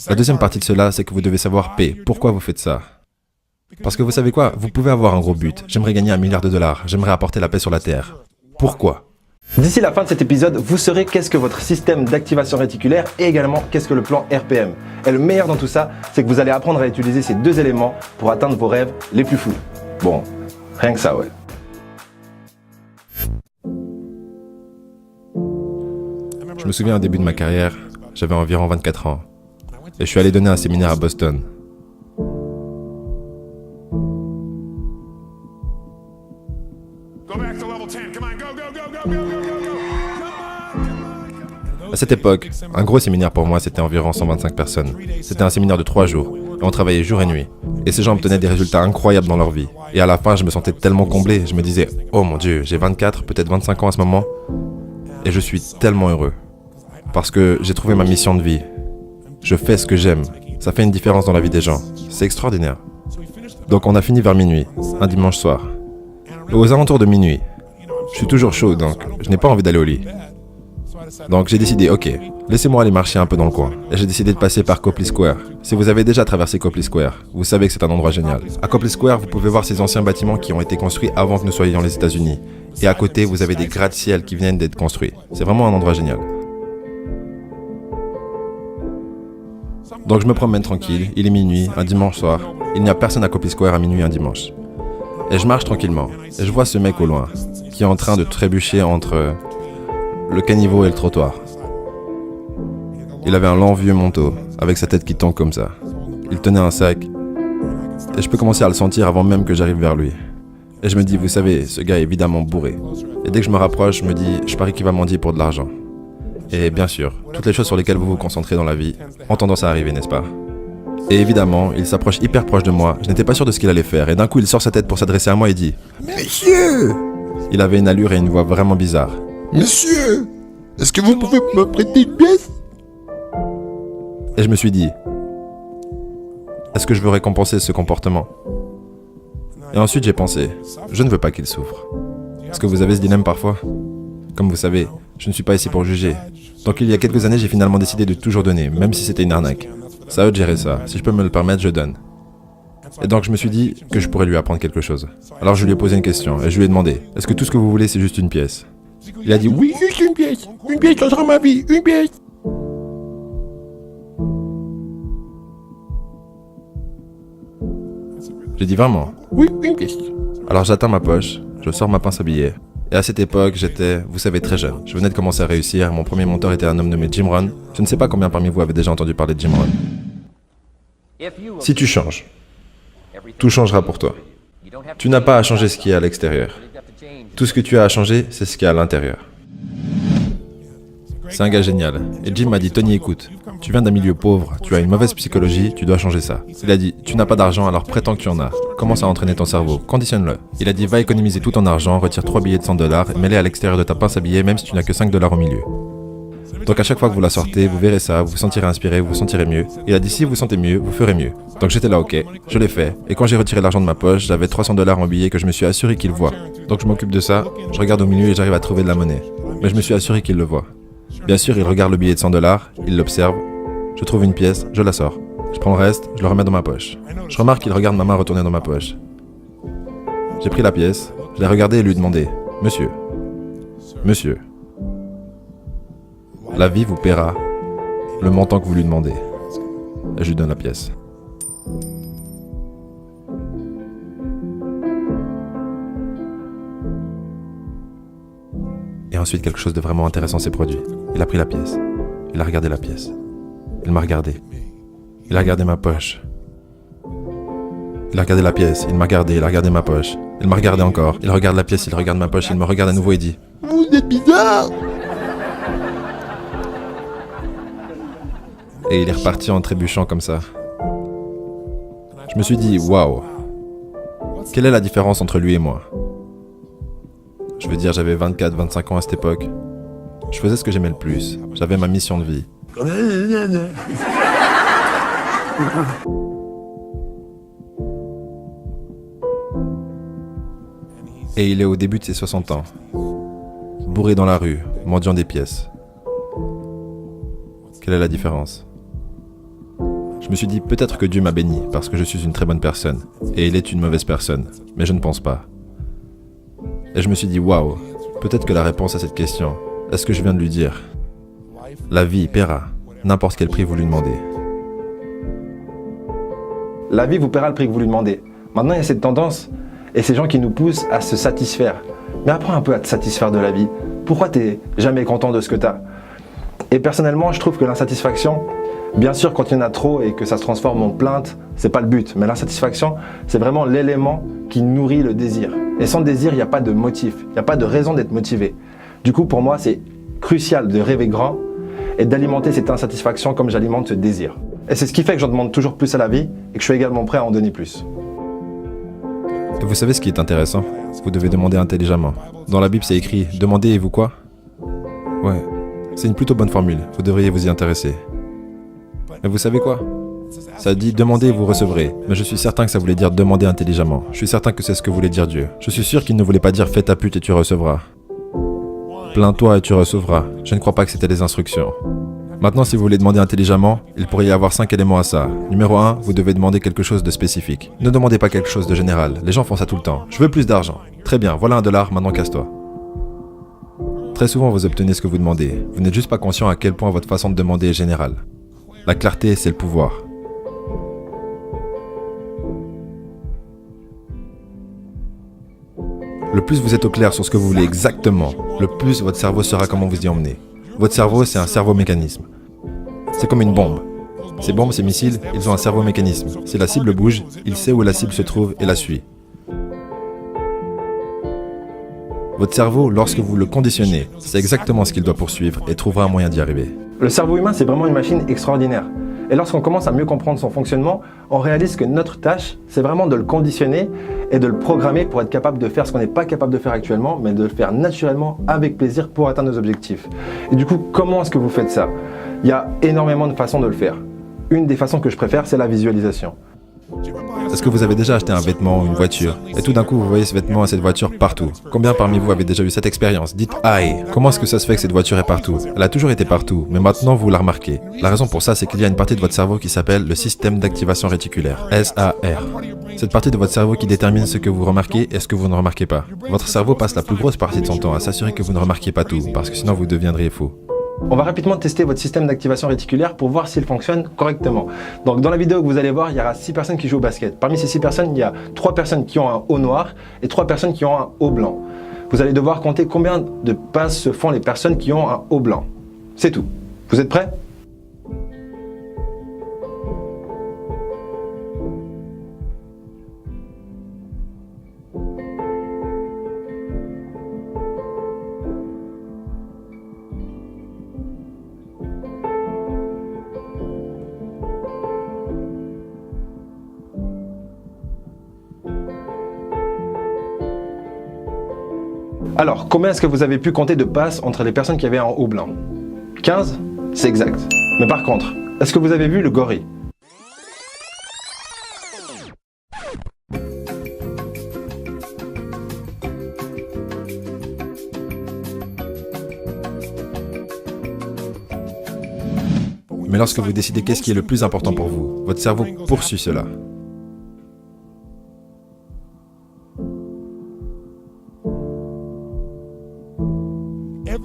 La deuxième partie de cela, c'est que vous devez savoir P. Pourquoi vous faites ça? Parce que vous savez quoi? Vous pouvez avoir un gros but. J'aimerais gagner 1 milliard de dollars. J'aimerais apporter la paix sur la Terre. Pourquoi? D'ici la fin de cet épisode, vous saurez qu'est-ce que votre système d'activation réticulaire et également qu'est-ce que le plan RPM. Et le meilleur dans tout ça, c'est que vous allez apprendre à utiliser ces deux éléments pour atteindre vos rêves les plus fous. Bon, rien que ça, ouais. Je me souviens au début de ma carrière, j'avais environ 24 ans. Et je suis allé donner un séminaire à Boston. À cette époque, un gros séminaire pour moi, c'était environ 125 personnes. C'était un séminaire de 3 jours, et on travaillait jour et nuit. Et ces gens obtenaient des résultats incroyables dans leur vie. Et à la fin, je me sentais tellement comblé, je me disais, oh mon Dieu, j'ai 24, peut-être 25 ans à ce moment, et je suis tellement heureux. Parce que j'ai trouvé ma mission de vie. Je fais ce que j'aime. Ça fait une différence dans la vie des gens. C'est extraordinaire. Donc on a fini vers minuit, un dimanche soir. Et aux alentours de minuit, je suis toujours chaud, donc je n'ai pas envie d'aller au lit. Donc j'ai décidé, ok, laissez-moi aller marcher un peu dans le coin. Et j'ai décidé de passer par Copley Square. Si vous avez déjà traversé Copley Square, vous savez que c'est un endroit génial. À Copley Square, vous pouvez voir ces anciens bâtiments qui ont été construits avant que nous soyons les États-Unis. Et à côté, vous avez des gratte-ciel qui viennent d'être construits. C'est vraiment un endroit génial. Donc je me promène tranquille, il est minuit, un dimanche soir. Il n'y a personne à Copley Square à minuit un dimanche. Et je marche tranquillement, et je vois ce mec au loin, qui est en train de trébucher entre le caniveau et le trottoir. Il avait un long vieux manteau, avec sa tête qui tombe comme ça. Il tenait un sac, et je peux commencer à le sentir avant même que j'arrive vers lui. Et je me dis, vous savez, ce gars est évidemment bourré. Et dès que je me rapproche, je me dis, je parie qu'il va mendier pour de l'argent. Et bien sûr, toutes les choses sur lesquelles vous vous concentrez dans la vie ont tendance à arriver, n'est-ce pas? Et évidemment, il s'approche hyper proche de moi, je n'étais pas sûr de ce qu'il allait faire, et d'un coup il sort sa tête pour s'adresser à moi et dit « Monsieur !» Il avait une allure et une voix vraiment bizarre. « Monsieur, est-ce que vous pouvez me prêter une pièce ?» Et je me suis dit « Est-ce que je veux récompenser ce comportement ?» Et ensuite j'ai pensé « Je ne veux pas qu'il souffre. » Est-ce que vous avez ce dilemme parfois? Comme vous savez, je ne suis pas ici pour juger. Donc il y a quelques années, j'ai finalement décidé de toujours donner, même si c'était une arnaque. C'est à eux de gérer ça. Si je peux me le permettre, je donne. Et donc je me suis dit que je pourrais lui apprendre quelque chose. Alors je lui ai posé une question et je lui ai demandé, est-ce que tout ce que vous voulez c'est juste une pièce? Il a dit oui, Juste une pièce changera ma vie, une pièce. J'ai dit vraiment? Oui, une pièce. Alors j'atteins ma poche, je sors ma pince à billets. Et à cette époque, j'étais, vous savez, très jeune. Je venais de commencer à réussir, mon premier mentor était un homme nommé Jim Rohn. Je ne sais pas combien parmi vous avez déjà entendu parler de Jim Rohn. Si tu changes, tout changera pour toi. Tu n'as pas à changer ce qui est à l'extérieur. Tout ce que tu as à changer, c'est ce qui est à l'intérieur. C'est un gars génial. Et Jim m'a dit, Tony, écoute, tu viens d'un milieu pauvre, tu as une mauvaise psychologie, tu dois changer ça. Il a dit, tu n'as pas d'argent, alors prétends que tu en as. Commence à entraîner ton cerveau, conditionne-le. Il a dit, va économiser tout ton argent, retire 3 billets de $100 et mets-les à l'extérieur de ta pince à billets, même si tu n'as que $5 au milieu. Donc à chaque fois que vous la sortez, vous verrez ça, vous vous sentirez inspiré, vous vous sentirez mieux. Il a dit, si vous vous sentez mieux, vous ferez mieux. Donc j'étais là, ok, je l'ai fait. Et quand j'ai retiré l'argent de ma poche, j'avais $300 en billets que je me suis assuré qu'il voit. Donc je m'occupe de ça, je regarde au milieu et j'arrive à trouver de la monnaie. Mais je me suis assuré qu'il le voit. Bien sûr, il regarde le billet de $100, il l'observe, je trouve une pièce, je la sors. Je prends le reste, je le remets dans ma poche. Je remarque qu'il regarde ma main retourner dans ma poche. J'ai pris la pièce, je l'ai regardée et lui ai demandé, « Monsieur, monsieur, la vie vous paiera le montant que vous lui demandez. » Et je lui donne la pièce. Et ensuite, quelque chose de vraiment intéressant s'est produit. Il a pris la pièce. Il a regardé la pièce. Il m'a regardé. Il a regardé ma poche. Il a regardé la pièce. Il m'a regardé. Il a regardé ma poche. Il m'a regardé encore. Il regarde la pièce. Il regarde ma poche. Il me regarde à nouveau et dit « Vous êtes bizarre. » Et il est reparti en trébuchant comme ça. Je me suis dit « Waouh. Quelle est la différence entre lui et moi ?» Je veux dire, j'avais 24, 25 ans à cette époque. Je faisais ce que j'aimais le plus. J'avais ma mission de vie. Et il est au début de ses 60 ans. Bourré dans la rue, mendiant des pièces. Quelle est la différence ? Je me suis dit peut-être que Dieu m'a béni parce que je suis une très bonne personne et il est une mauvaise personne, mais je ne pense pas. Et je me suis dit waouh, peut-être que la réponse à cette question est ce que je viens de lui dire. La vie paiera n'importe quel prix vous lui demandez. La vie vous paiera le prix que vous lui demandez. Maintenant, il y a cette tendance et ces gens qui nous poussent à se satisfaire. Mais apprends un peu à te satisfaire de la vie. Pourquoi tu n'es jamais content de ce que tu as? Et personnellement, je trouve que l'insatisfaction, bien sûr, quand il y en a trop et que ça se transforme en plainte, c'est pas le but. Mais l'insatisfaction, c'est vraiment l'élément qui nourrit le désir. Et sans désir, il n'y a pas de motif, il n'y a pas de raison d'être motivé. Du coup, pour moi, c'est crucial de rêver grand et d'alimenter cette insatisfaction comme j'alimente ce désir. Et c'est ce qui fait que j'en demande toujours plus à la vie et que je suis également prêt à en donner plus. Et vous savez ce qui est intéressant? Vous devez demander intelligemment. Dans la Bible, c'est écrit « Demandez et vous quoi ?» Ouais, c'est une plutôt bonne formule, vous devriez vous y intéresser. Mais vous savez quoi? Ça dit « Demandez et vous recevrez », mais je suis certain que ça voulait dire « Demandez intelligemment ». Je suis certain que c'est ce que voulait dire Dieu. Je suis sûr qu'il ne voulait pas dire « Fais ta pute et tu recevras ». Plains-toi et tu recevras. Je ne crois pas que c'était des instructions. Maintenant, si vous voulez demander intelligemment, il pourrait y avoir 5 éléments à ça. Numéro 1, vous devez demander quelque chose de spécifique. Ne demandez pas quelque chose de général. Les gens font ça tout le temps. Je veux plus d'argent. Très bien, voilà $1, maintenant casse-toi. Très souvent, vous obtenez ce que vous demandez. Vous n'êtes juste pas conscient à quel point votre façon de demander est générale. La clarté, c'est le pouvoir. Le plus vous êtes au clair sur ce que vous voulez exactement, le plus votre cerveau saura comment vous y emmener. Votre cerveau, c'est un cerveau-mécanisme. C'est comme une bombe. Ces bombes, ces missiles, ils ont un cerveau-mécanisme. Si la cible bouge, il sait où la cible se trouve et la suit. Votre cerveau, lorsque vous le conditionnez, c'est exactement ce qu'il doit poursuivre et trouvera un moyen d'y arriver. Le cerveau humain, c'est vraiment une machine extraordinaire. Et lorsqu'on commence à mieux comprendre son fonctionnement, on réalise que notre tâche, c'est vraiment de le conditionner et de le programmer pour être capable de faire ce qu'on n'est pas capable de faire actuellement, mais de le faire naturellement, avec plaisir, pour atteindre nos objectifs. Et du coup, comment est-ce que vous faites ça? Il y a énormément de façons de le faire. Une des façons que je préfère, c'est la visualisation. Est-ce que vous avez déjà acheté un vêtement ou une voiture et tout d'un coup vous voyez ce vêtement et cette voiture partout? Combien parmi vous avez déjà eu cette expérience? Dites aïe, comment est-ce que ça se fait que cette voiture est partout? Elle a toujours été partout, mais maintenant vous la remarquez. La raison pour ça, c'est qu'il y a une partie de votre cerveau qui s'appelle le système d'activation réticulaire, SAR. Cette partie de votre cerveau qui détermine ce que vous remarquez et ce que vous ne remarquez pas. Votre cerveau passe la plus grosse partie de son temps à s'assurer que vous ne remarquiez pas tout, parce que sinon vous deviendriez fou. On va rapidement tester votre système d'activation réticulaire pour voir s'il fonctionne correctement. Donc dans la vidéo que vous allez voir, il y aura 6 personnes qui jouent au basket. Parmi ces 6 personnes, il y a 3 personnes qui ont un haut noir et 3 personnes qui ont un haut blanc. Vous allez devoir compter combien de passes se font les personnes qui ont un haut blanc. C'est tout. Vous êtes prêts ? Alors, combien est-ce que vous avez pu compter de passes entre les personnes qui avaient un haut blanc? 15? C'est exact. Mais par contre, est-ce que vous avez vu le gorille? Mais lorsque vous décidez qu'est-ce qui est le plus important pour vous, votre cerveau poursuit cela.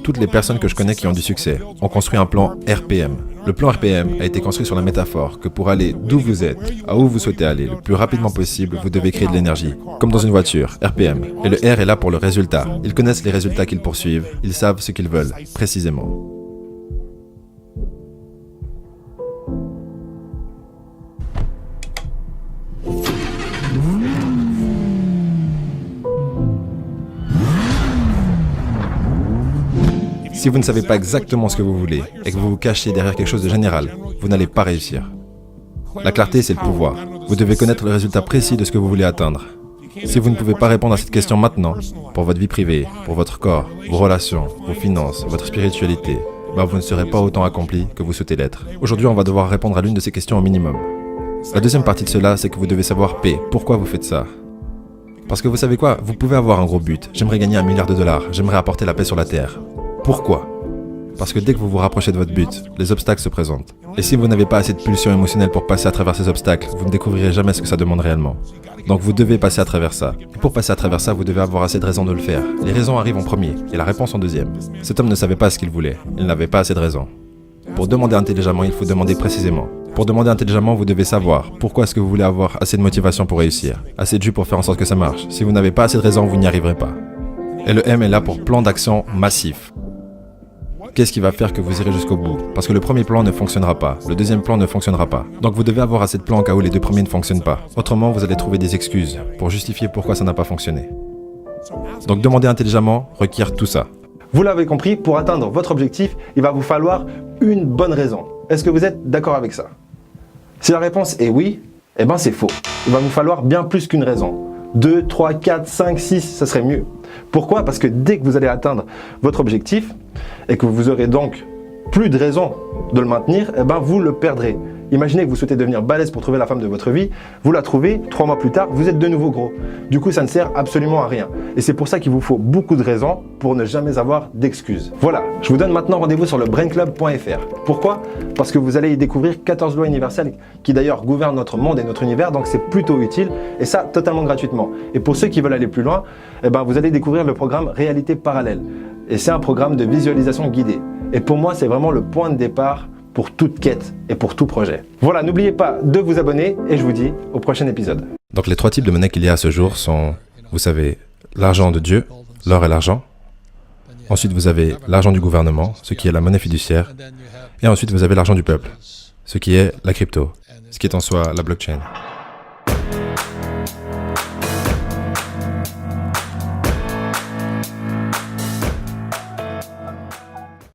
Toutes les personnes que je connais qui ont du succès ont construit un plan RPM. Le plan RPM a été construit sur la métaphore que pour aller d'où vous êtes à où vous souhaitez aller le plus rapidement possible, vous devez créer de l'énergie. Comme dans une voiture, RPM. Et le R est là pour le résultat. Ils connaissent les résultats qu'ils poursuivent, ils savent ce qu'ils veulent, précisément. Si vous ne savez pas exactement ce que vous voulez et que vous vous cachez derrière quelque chose de général, vous n'allez pas réussir. La clarté, c'est le pouvoir. Vous devez connaître le résultat précis de ce que vous voulez atteindre. Si vous ne pouvez pas répondre à cette question maintenant, pour votre vie privée, pour votre corps, vos relations, vos finances, votre spiritualité, vous ne serez pas autant accompli que vous souhaitez l'être. Aujourd'hui, on va devoir répondre à l'une de ces questions au minimum. La deuxième partie de cela, c'est que vous devez savoir P. Pourquoi vous faites ça? Parce que vous savez quoi? Vous pouvez avoir un gros but. J'aimerais gagner $1 milliard. J'aimerais apporter la paix sur la terre. Pourquoi? Parce que dès que vous vous rapprochez de votre but, les obstacles se présentent. Et si vous n'avez pas assez de pulsion émotionnelle pour passer à travers ces obstacles, vous ne découvrirez jamais ce que ça demande réellement. Donc vous devez passer à travers ça. Et pour passer à travers ça, vous devez avoir assez de raisons de le faire. Les raisons arrivent en premier et la réponse en deuxième. Cet homme ne savait pas ce qu'il voulait. Il n'avait pas assez de raisons. Pour demander intelligemment, il faut demander précisément. Pour demander intelligemment, vous devez savoir pourquoi est-ce que vous voulez avoir assez de motivation pour réussir, assez de jus pour faire en sorte que ça marche. Si vous n'avez pas assez de raisons, vous n'y arriverez pas. Et le M est là pour plan d'action massif. Qu'est-ce qui va faire que vous irez jusqu'au bout? Parce que le premier plan ne fonctionnera pas, le deuxième plan ne fonctionnera pas. Donc vous devez avoir assez de plans au cas où les deux premiers ne fonctionnent pas. Autrement, vous allez trouver des excuses pour justifier pourquoi ça n'a pas fonctionné. Donc demander intelligemment requiert tout ça. Vous l'avez compris, pour atteindre votre objectif, il va vous falloir une bonne raison. Est-ce que vous êtes d'accord avec ça? Si la réponse est oui, eh ben c'est faux. Il va vous falloir bien plus qu'une raison. 2, 3, 4, 5, 6, ça serait mieux. Pourquoi? Parce que dès que vous allez atteindre votre objectif et que vous aurez donc plus de raison de le maintenir, eh ben vous le perdrez. Imaginez que vous souhaitez devenir balèze pour trouver la femme de votre vie, vous la trouvez, 3 mois plus tard, vous êtes de nouveau gros. Du coup, ça ne sert absolument à rien. Et c'est pour ça qu'il vous faut beaucoup de raisons pour ne jamais avoir d'excuses. Voilà, je vous donne maintenant rendez-vous sur le brainclub.fr. Pourquoi? Parce que vous allez y découvrir 14 lois universelles qui d'ailleurs gouvernent notre monde et notre univers, donc c'est plutôt utile, et ça totalement gratuitement. Et pour ceux qui veulent aller plus loin, eh ben, vous allez découvrir le programme Réalité Parallèle. Et c'est un programme de visualisation guidée. Et pour moi, c'est vraiment le point de départ pour toute quête et pour tout projet. Voilà, n'oubliez pas de vous abonner et je vous dis au prochain épisode. Donc les 3 types de monnaie qu'il y a à ce jour sont, vous savez, l'argent de Dieu, l'or et l'argent. Ensuite, vous avez l'argent du gouvernement, ce qui est la monnaie fiduciaire. Et ensuite, vous avez l'argent du peuple, ce qui est la crypto, ce qui est en soi la blockchain.